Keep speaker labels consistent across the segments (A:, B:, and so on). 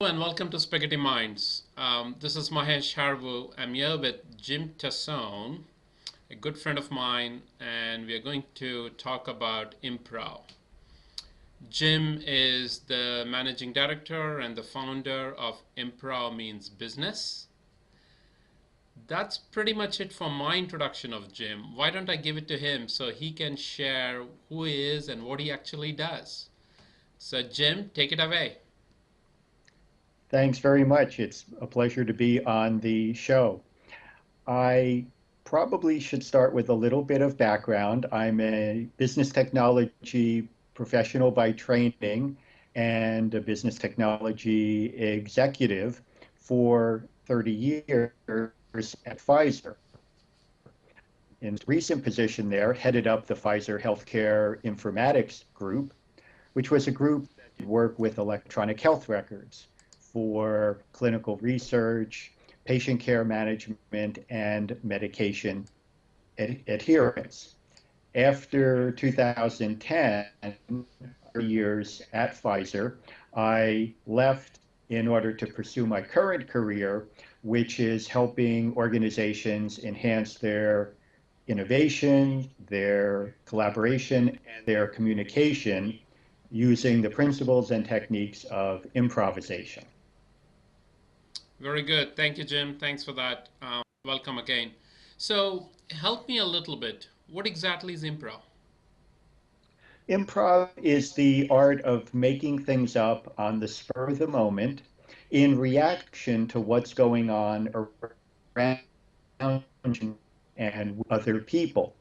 A: And welcome to Spaghetti Minds. This is Mahesh Harvu. I'm here with Jim Tosone, a good friend of mine, and we are going to talk about improv. Jim is the managing director and the founder of Improv Means Business. That's pretty much it for my introduction of Jim. Why don't I give it to him so he can share who he is and what he actually does? So, Jim, take it away.
B: Thanks very much. It's a pleasure to be on the show. I probably should start with a little bit of background. I'm a business technology professional by training and a business technology executive for 30 years at Pfizer. In recent position there, headed up the Pfizer Healthcare Informatics Group, which was a group that did work with electronic health records for clinical research, patient care management, and medication adherence. After 2010, years at Pfizer, I left in order to pursue my current career, which is helping organizations enhance their innovation, their collaboration, and their communication using the principles and techniques of improvisation.
A: Very good. Thank you, Jim. Thanks for that. Welcome again. So, help me a little bit. What exactly is improv?
B: Improv is the art of making things up on the spur of the moment in reaction to what's going on around you and other people.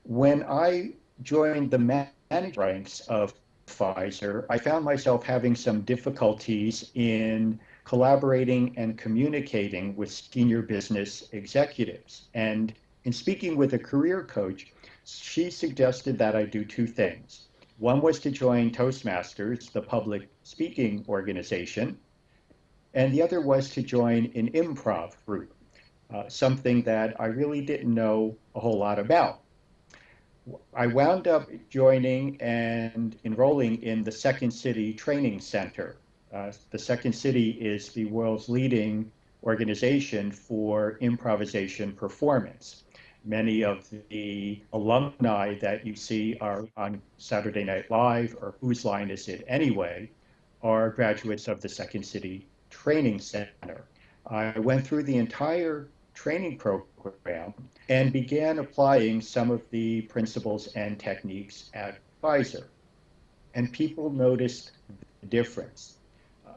B: When I joined the management ranks of Pfizer, I found myself having some difficulties in collaborating and communicating with senior business executives. And in speaking with a career coach, she suggested that I do two things. One was to join Toastmasters, the public speaking organization, and the other was to join an improv group, something that I really didn't know a whole lot about. I wound up joining and enrolling in the Second City Training Center. The Second City is the world's leading organization for improvisation performance. Many of the alumni that you see are on Saturday Night Live or Whose Line Is It Anyway are graduates of the Second City Training Center. I went through the entire training program and began applying some of the principles and techniques at Pfizer. And people noticed the difference. Uh,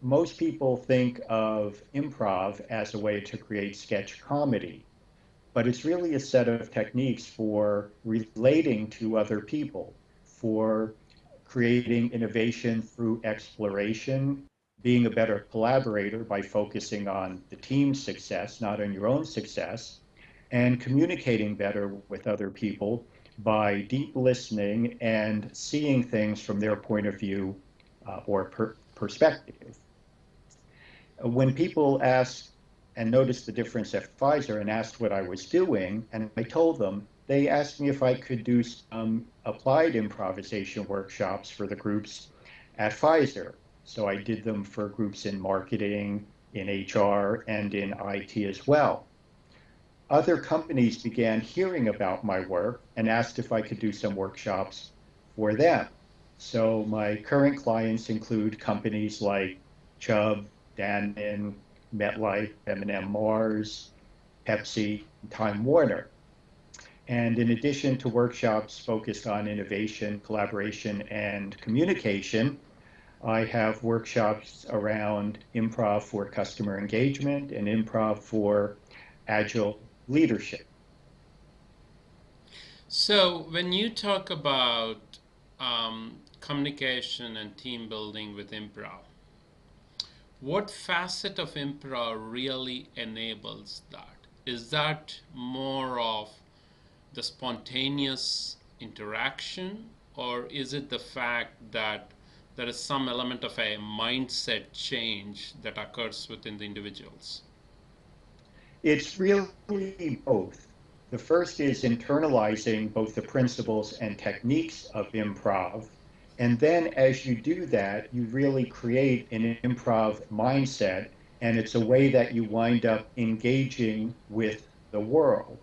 B: Most people think of improv as a way to create sketch comedy, but it's really a set of techniques for relating to other people, for creating innovation through exploration, being a better collaborator by focusing on the team's success, not on your own success, and communicating better with other people by deep listening and seeing things from their point of view or perspective. When people asked and noticed the difference at Pfizer and asked what I was doing, and I told them, they asked me if I could do some applied improvisation workshops for the groups at Pfizer. So I did them for groups in marketing, in HR, and in IT as well. Other companies began hearing about my work and asked if I could do some workshops for them. So my current clients include companies like Chubb, Dannon, MetLife, M&M Mars, Pepsi, Time Warner. And in addition to workshops focused on innovation, collaboration, and communication, I have workshops around improv for customer engagement and improv for agile leadership.
A: So, when you talk about communication and team building with improv, what facet of improv really enables that? Is that more of the spontaneous interaction, or is it the fact that there is some element of a mindset change that occurs within the individuals?
B: It's really both. The first is internalizing both the principles and techniques of improv, And then as you do that, you really create an improv mindset, and it's a way that you wind up engaging with the world.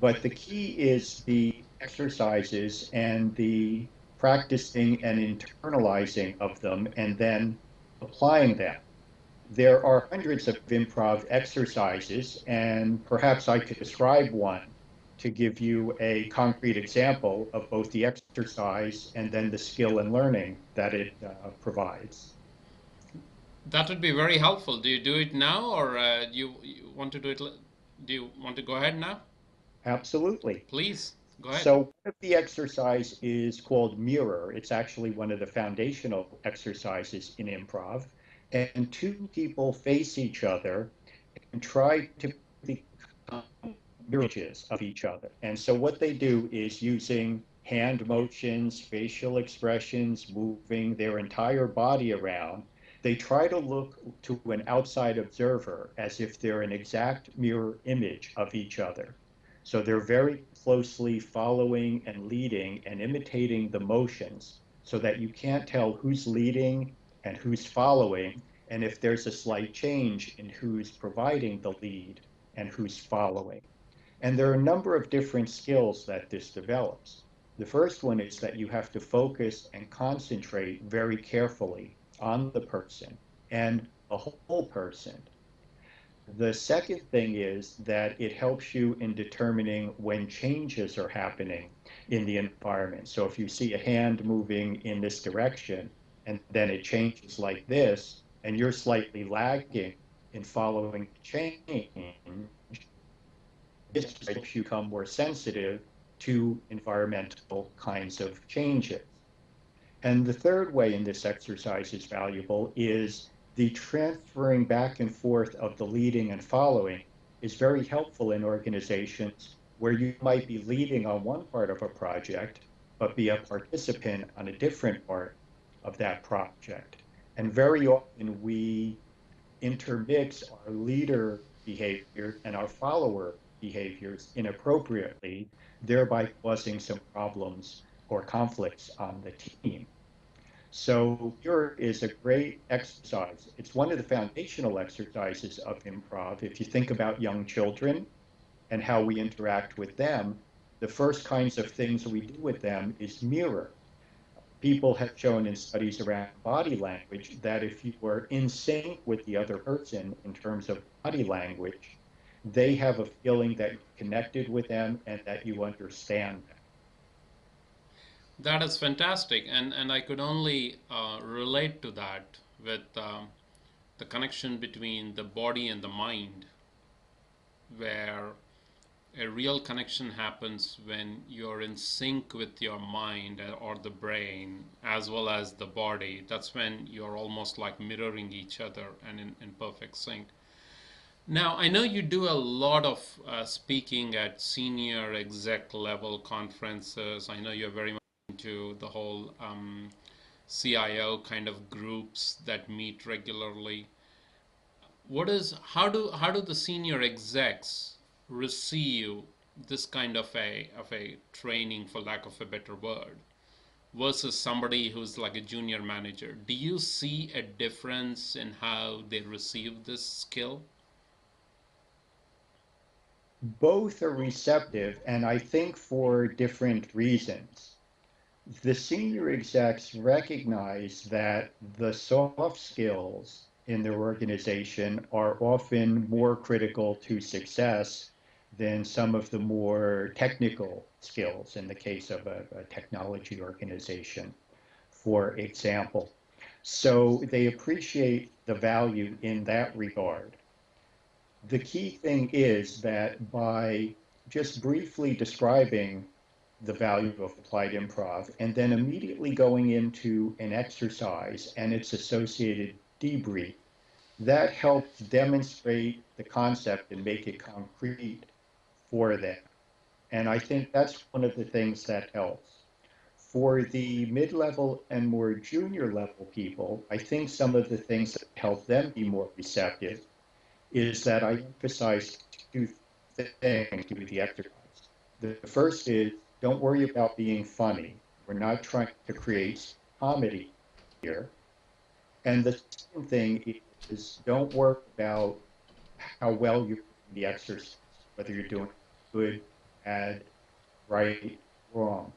B: But the key is the exercises and the practicing and internalizing of them and then applying them. There are hundreds of improv exercises, and perhaps I could describe one to give you a concrete example of both the exercise and then the skill and learning that it provides.
A: That would be very helpful. Do you do it now, or you want to do it? Do you want to go ahead now?
B: Absolutely.
A: Please go ahead.
B: So one of the exercise is called mirror. It's actually one of the foundational exercises in improv. And two people face each other and try to become mirror images of each other. And so what they do is using hand motions, facial expressions, moving their entire body around, they try to look to an outside observer as if they're an exact mirror image of each other. So they're very closely following and leading and imitating the motions so that you can't tell who's leading and who's following, and if there's a slight change in who's providing the lead and who's following. And there are a number of different skills that this develops. The first one is that you have to focus and concentrate very carefully on the person and the whole person. The second thing is that it helps you in determining when changes are happening in the environment. So if you see a hand moving in this direction and then it changes like this, and you're slightly lagging in following the change, this helps you become more sensitive to environmental kinds of changes. And the third way in this exercise is valuable is the transferring back and forth of the leading and following is very helpful in organizations where you might be leading on one part of a project, but be a participant on a different part of that project. And very often we intermix our leader behavior and our follower behaviors inappropriately, thereby causing some problems or conflicts on the team. So here is a great exercise. It's one of the foundational exercises of improv. If you think about young children and how we interact with them, the first kinds of things we do with them is mirror. People have shown in studies around body language that if you are in sync with the other person in terms of body language, they have a feeling that you're connected with them and that you understand them.
A: That is fantastic, and I could only relate to that with the connection between the body and the mind, where a real connection happens when you're in sync with your mind or the brain as well as the body. That's when you're almost like mirroring each other and in perfect sync. Now, I know you do a lot of speaking at senior exec level conferences. I know you're very much into the whole CIO kind of groups that meet regularly. How do the senior execs receive this kind of a training, for lack of a better word, versus somebody who's like a junior manager? Do you see a difference in how they receive this skill?
B: Both are receptive, and I think for different reasons. The senior execs recognize that the soft skills in their organization are often more critical to success than some of the more technical skills in the case of a technology organization, for example. So they appreciate the value in that regard. The key thing is that by just briefly describing the value of applied improv and then immediately going into an exercise and its associated debrief, that helps demonstrate the concept and make it concrete for them. And I think that's one of the things that helps. For the mid level and more junior level people, I think some of the things that help them be more receptive is that I emphasize two things with the exercise. The first is don't worry about being funny. We're not trying to create comedy here. And the second thing is don't worry about how well you're doing the exercise, whether you're doing good, bad, right, wrong.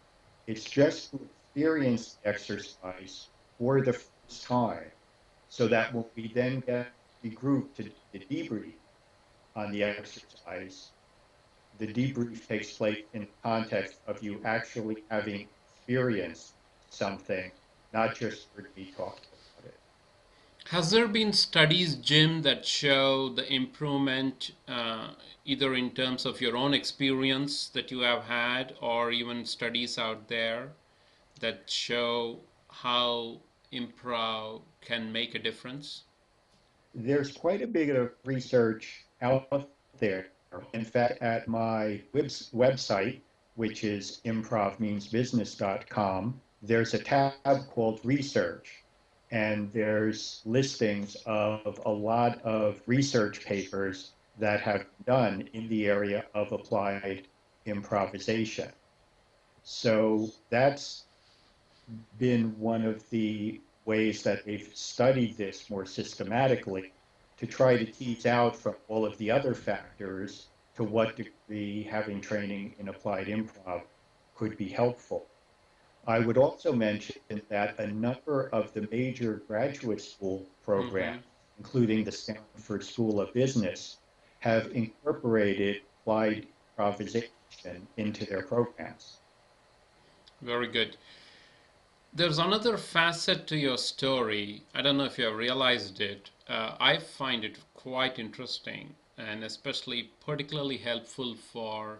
B: It's just to experience the exercise for the first time so that when we then get the group to do the debrief on the exercise, the debrief takes place in the context of you actually having experienced something, not just heard me talking about it.
A: Has there been studies, Jim, that show the improvement either in terms of your own experience that you have had, or even studies out there that show how improv can make a difference?
B: There's quite a bit of research out there. In fact, at my website, which is improvmeansbusiness.com, there's a tab called research. And there's listings of a lot of research papers that have been done in the area of applied improvisation. So that's been one of the ways that they've studied this more systematically to try to tease out from all of the other factors to what degree having training in applied improv could be helpful. I would also mention that a number of the major graduate school
A: Mm-hmm.
B: programs, including the Stanford School of Business, have incorporated applied improvisation into their programs.
A: Very good. There's another facet to your story. I don't know if you have realized it. I find it quite interesting and especially particularly helpful for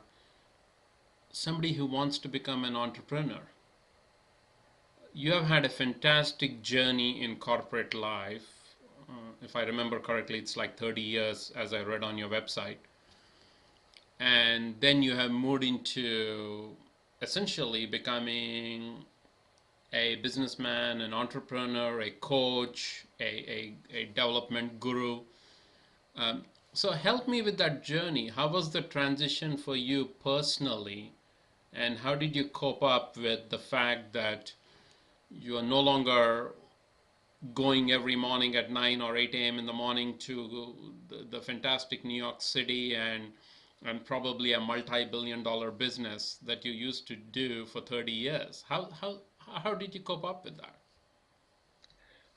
A: somebody who wants to become an entrepreneur. You have had a fantastic journey in corporate life. If I remember correctly, it's like 30 years as I read on your website. And then you have moved into essentially becoming a businessman, an entrepreneur, a coach, a development guru. Um, so help me with that journey. How was the transition for you personally? And how did you cope up with the fact that you are no longer going every morning at 9 or 8 a.m. in the morning to the fantastic New York City and probably a multi-billion dollar business that you used to do for 30 years? How did you cope up with that?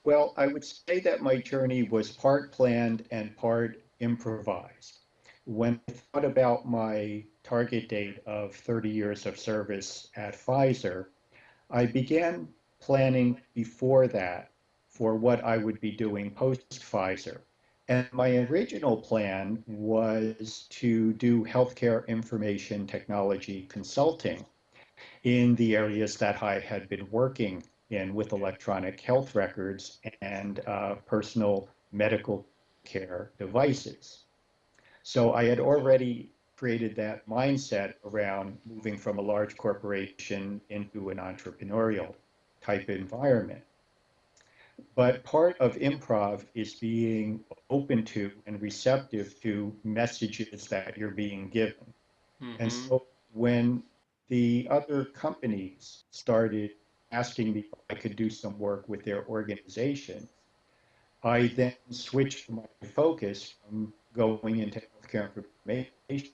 B: Well, I would say that my journey was part planned and part improvised. When I thought about my target date of 30 years of service at Pfizer, I began planning before that for what I would be doing post Pfizer. And my original plan was to do healthcare information technology consulting in the areas that I had been working in with electronic health records and personal medical care devices. So I had already created that mindset around moving from a large corporation into an entrepreneurial type environment. But part of improv is being open to and receptive to messages that you're being given. And
A: Mm-hmm.
B: so when the other companies started asking me if I could do some work with their organizations, I then switched my focus from going into healthcare information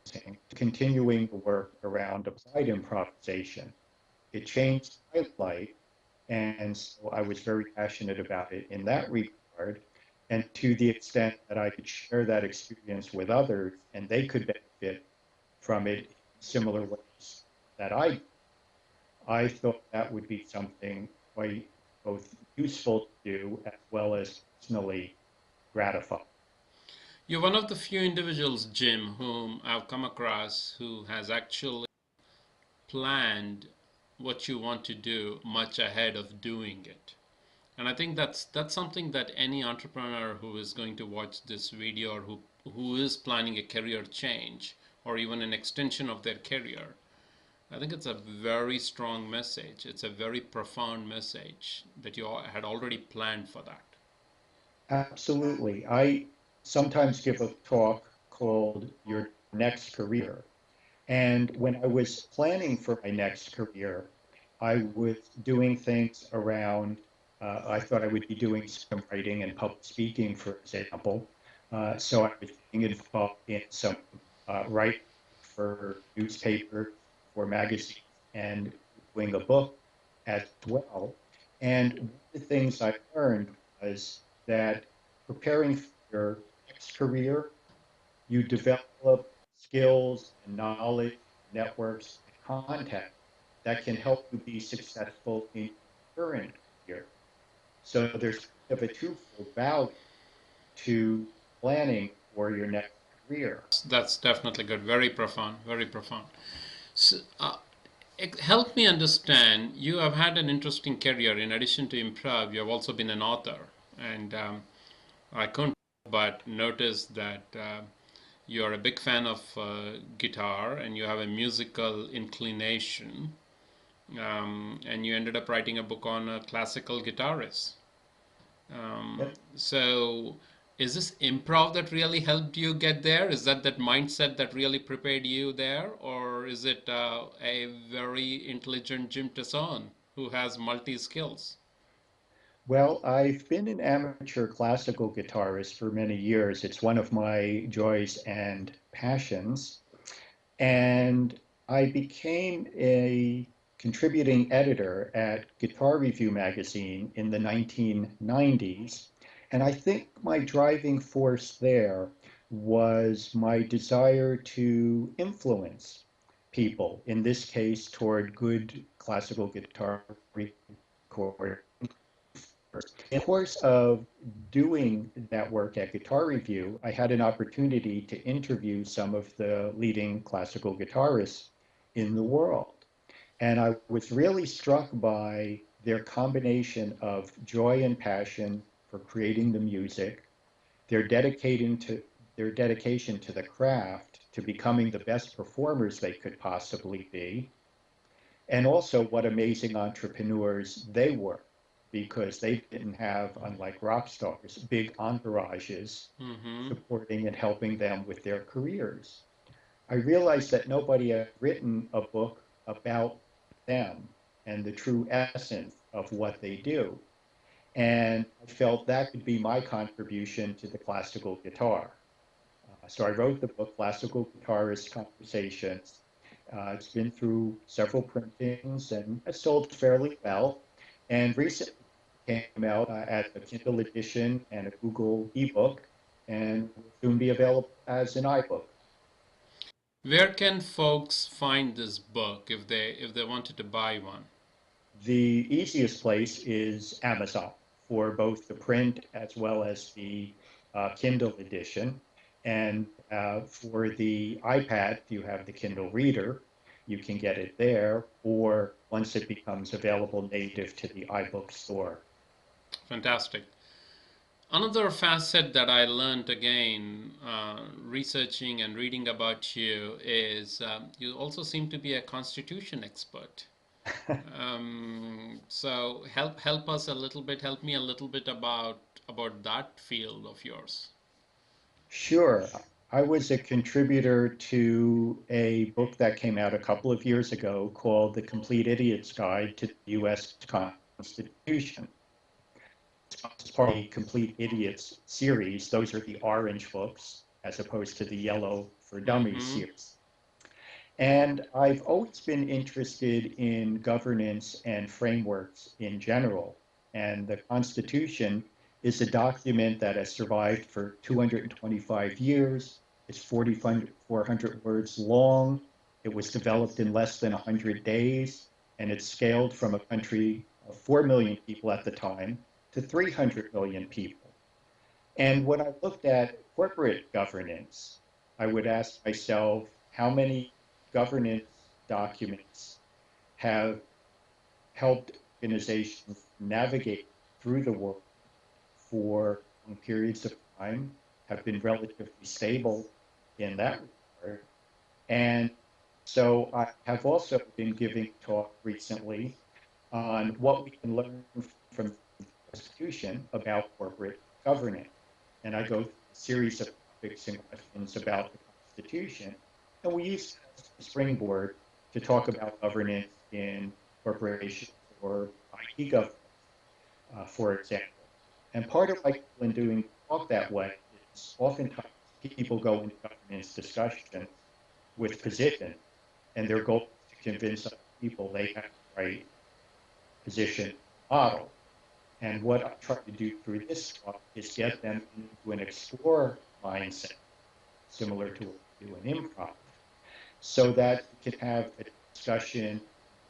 B: to continuing the work around applied improvisation. It changed my life, and so I was very passionate about it in that regard. And to the extent that I could share that experience with others and they could benefit from it in similar ways that I thought that would be something quite both useful to do as well as personally gratifying.
A: You're one of the few individuals, Jim, whom I've come across who has actually planned what you want to do much ahead of doing it. And I think that's something that any entrepreneur who is going to watch this video or who is planning a career change or even an extension of their career, I think it's a very strong message. It's a very profound message that you had already planned for that.
B: Absolutely. I sometimes give a talk called Your Next Career. And when I was planning for my next career, I was doing things around, I thought I would be doing some writing and public speaking, for example. So I was getting involved in some writing for newspapers, for magazines, and doing a book as well. And one of the things I learned was that preparing for your next career, you develop skills and knowledge, networks, and contacts that can help you be successful in your current career. So there's kind of a twofold value to planning for your next career.
A: That's definitely good. Very profound. Very profound. So, help me understand. You have had an interesting career. In addition to improv, you have also been an author, and I couldn't but notice that you're a big fan of guitar and you have a musical inclination, and you ended up writing a book on a classical guitarist.
B: Yep.
A: So, is this improv that really helped you get there? Is that mindset that really prepared you there, or is it a very intelligent Jim Tosone who has multi skills?
B: Well, I've been an amateur classical guitarist for many years. It's one of my joys and passions. And I became a contributing editor at Guitar Review magazine in the 1990s. And I think my driving force there was my desire to influence people, in this case, toward good classical guitar recording. In the course of doing that work at Guitar Review, I had an opportunity to interview some of the leading classical guitarists in the world. And I was really struck by their combination of joy and passion for creating the music, their their dedication to the craft, to becoming the best performers they could possibly be, and also what amazing entrepreneurs they were, because they didn't have, unlike rock stars, big entourages
A: Mm-hmm.
B: supporting and helping them with their careers. I realized that nobody had written a book about them and the true essence of what they do. And I felt that could be my contribution to the classical guitar. So I wrote the book, Classical Guitarist Conversations. It's been through several printings and it's sold fairly well. And recently came out as a Kindle edition and a Google ebook, and will soon be available as an iBook.
A: Where can folks find this book if they wanted to buy one?
B: The easiest place is Amazon for both the print as well as the Kindle edition. And for the iPad, if you have the Kindle Reader, you can get it there, or once it becomes available native to the iBook store.
A: Fantastic. Another facet that I learned again, researching and reading about you, is you also seem to be a constitution expert. So help us a little bit, help me a little bit about that field of yours.
B: Sure. I was a contributor to a book that came out a couple of years ago called The Complete Idiot's Guide to the U.S. Constitution. It's part of the Complete Idiots series. Those are the orange books as opposed to the yellow for dummies
A: Mm-hmm.
B: series. And I've always been interested in governance and frameworks in general. And the Constitution is a document that has survived for 225 years. It's 4,400 words long. It was developed in less than 100 days, and it's scaled from a country of 4 million people at the time to 300 million people. And when I looked at corporate governance, I would ask myself, how many governance documents have helped organizations navigate through the world for long periods of time, have been relatively stable in that regard. And so I have also been giving talk recently on what we can learn from the Constitution about corporate governance. And I go through a series of topics and questions about the Constitution. And we use that as a springboard to talk about governance in corporations or IT governments, for example. And part of why people in doing talk that way is oftentimes people go into governance discussions with position, and their goal is to convince other people they have the right position model. And what I try to do through this talk is get them into an explore mindset, similar to what we do in improv, so that we can have a discussion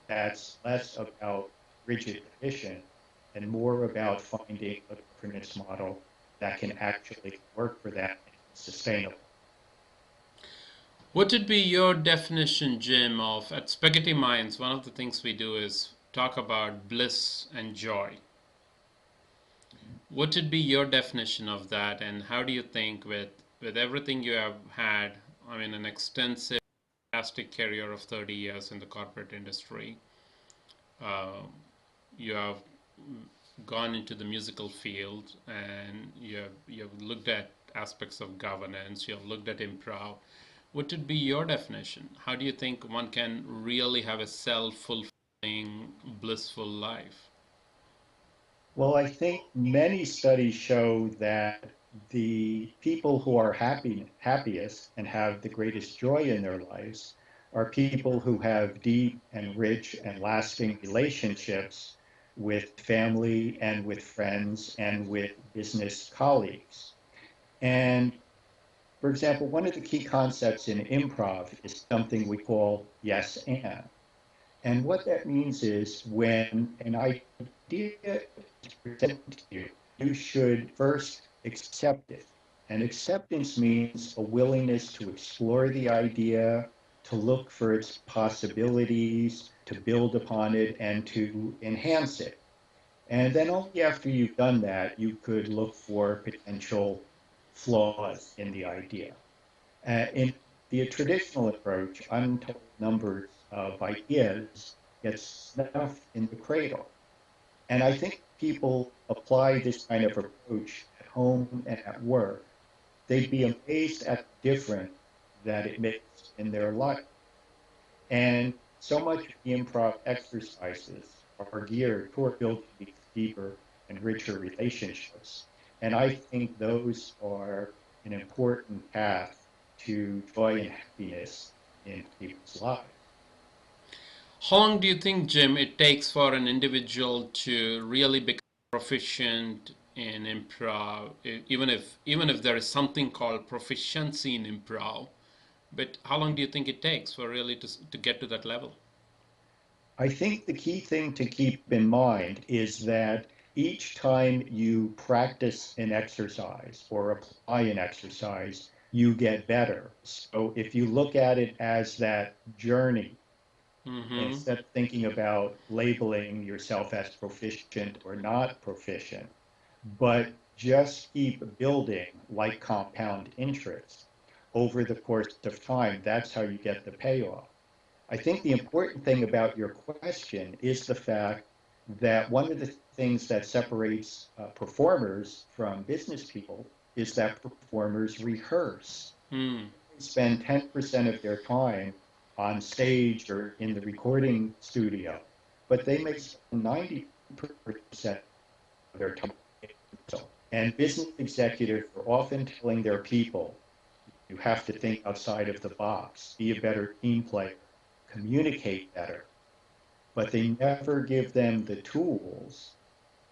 B: that's less about rigid position and more about finding a governance model that can actually work for them and is sustainable.
A: What would be your definition, Jim, of at Spaghetti Minds? One of the things we do is talk about bliss and joy. What would be your definition of that, and how do you think, with everything you have had, I mean, an extensive, fantastic career of 30 years in the corporate industry, uh, you have gone into the musical field, and you have looked at aspects of governance, you have looked at improv. What would be your definition? How do you think one can really have a self-fulfilling, blissful life?
B: Well, I think many studies show that the people who are happiest and have the greatest joy in their lives are people who have deep and rich and lasting relationships with family and with friends and with business colleagues. And for example, one of the key concepts in improv is something we call yes and. And what that means is when an idea is presented to you, you should first accept it. And acceptance means a willingness to explore the idea, to look for its possibilities, to build upon it, and to enhance it. And then only after you've done that, you could look for potential flaws in the idea. In the traditional approach, untold numbers of ideas get snuffed in the cradle. And I think people apply this kind of approach at home and at work, they'd be amazed at the difference that it makes in their life. And so much of the improv exercises are geared toward building these deeper and richer relationships. And I think those are an important path to joy and happiness in people's lives.
A: How long do you think, Jim, it takes for an individual to really become proficient in improv, even if there is something called proficiency in improv? But how long do you think it takes for really to get to that level?
B: I think the key thing to keep in mind is that each time you practice an exercise or apply an exercise, you get better. So if you look at it as that journey,
A: Mm-hmm.
B: instead of thinking about labeling yourself as proficient or not proficient, but just keep building like compound interest over the course of time, that's how you get the payoff. I think the important thing about your question is the fact that one of the things that separates performers from business people is that performers rehearse.
A: Mm.
B: They spend 10% of their time on stage or in the recording studio, but they may spend 90% of their time. And business executives are often telling their people, you have to think outside of the box, be a better team player, communicate better, but they never give them the tools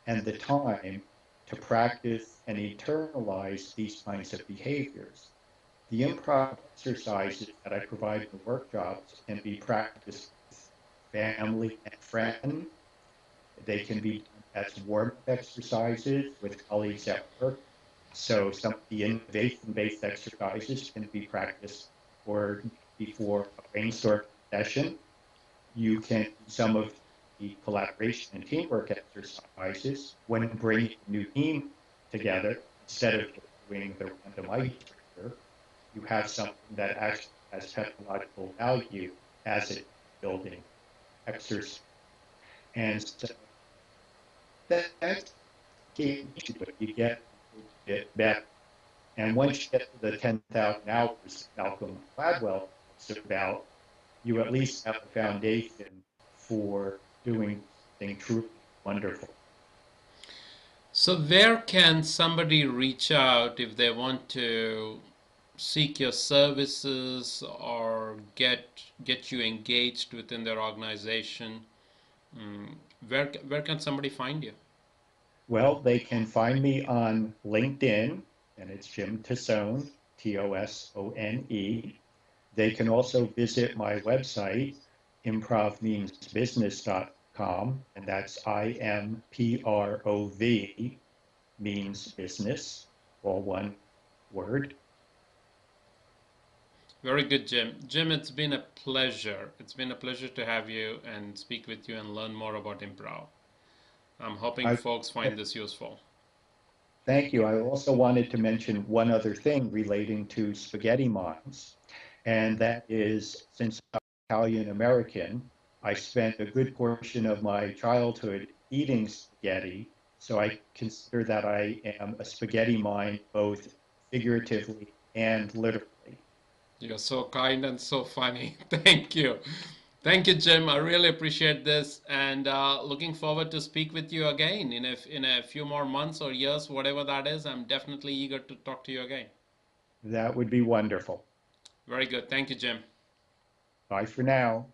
B: and the time to practice and internalize these kinds of behaviors. The improv exercises that I provide in the workshops can be practiced with family and friends. They can be done as warm-up exercises with colleagues at work. So some of the innovation-based exercises can be practiced or before a brainstorming session. You can do some of the collaboration and teamwork exercises when bringing a new team together instead of just doing the random icebreaker. You have something that actually has technological value as a building exercise. And so that's key to it. You get a bit better. And once you get to the 10,000 hours that Malcolm Gladwell talks about, you at least have a foundation for doing something truly wonderful.
A: So where can somebody reach out if they want to seek your services or get you engaged within their organization? Mm, where can somebody find you?
B: Well, they can find me on LinkedIn, and it's Jim Tosone, Tosone. They can also visit my website, improvmeansbusiness.com, and that's IMPROV, means business, all one word.
A: Very good, Jim. Jim, it's been a pleasure. It's been a pleasure to have you and speak with you and learn more about improv. I'm hoping
B: I,
A: folks find this useful.
B: Thank you. I also wanted to mention one other thing relating to spaghetti minds, and that is since I'm Italian American, I spent a good portion of my childhood eating spaghetti, so I consider that I am a spaghetti mind both figuratively and literally.
A: You're so kind and so funny. Thank you. Thank you, Jim. I really appreciate this, and looking forward to speak with you again in a few more months or years, whatever that is. I'm definitely eager to talk to you again.
B: That would be wonderful.
A: Very good. Thank you, Jim.
B: Bye for now.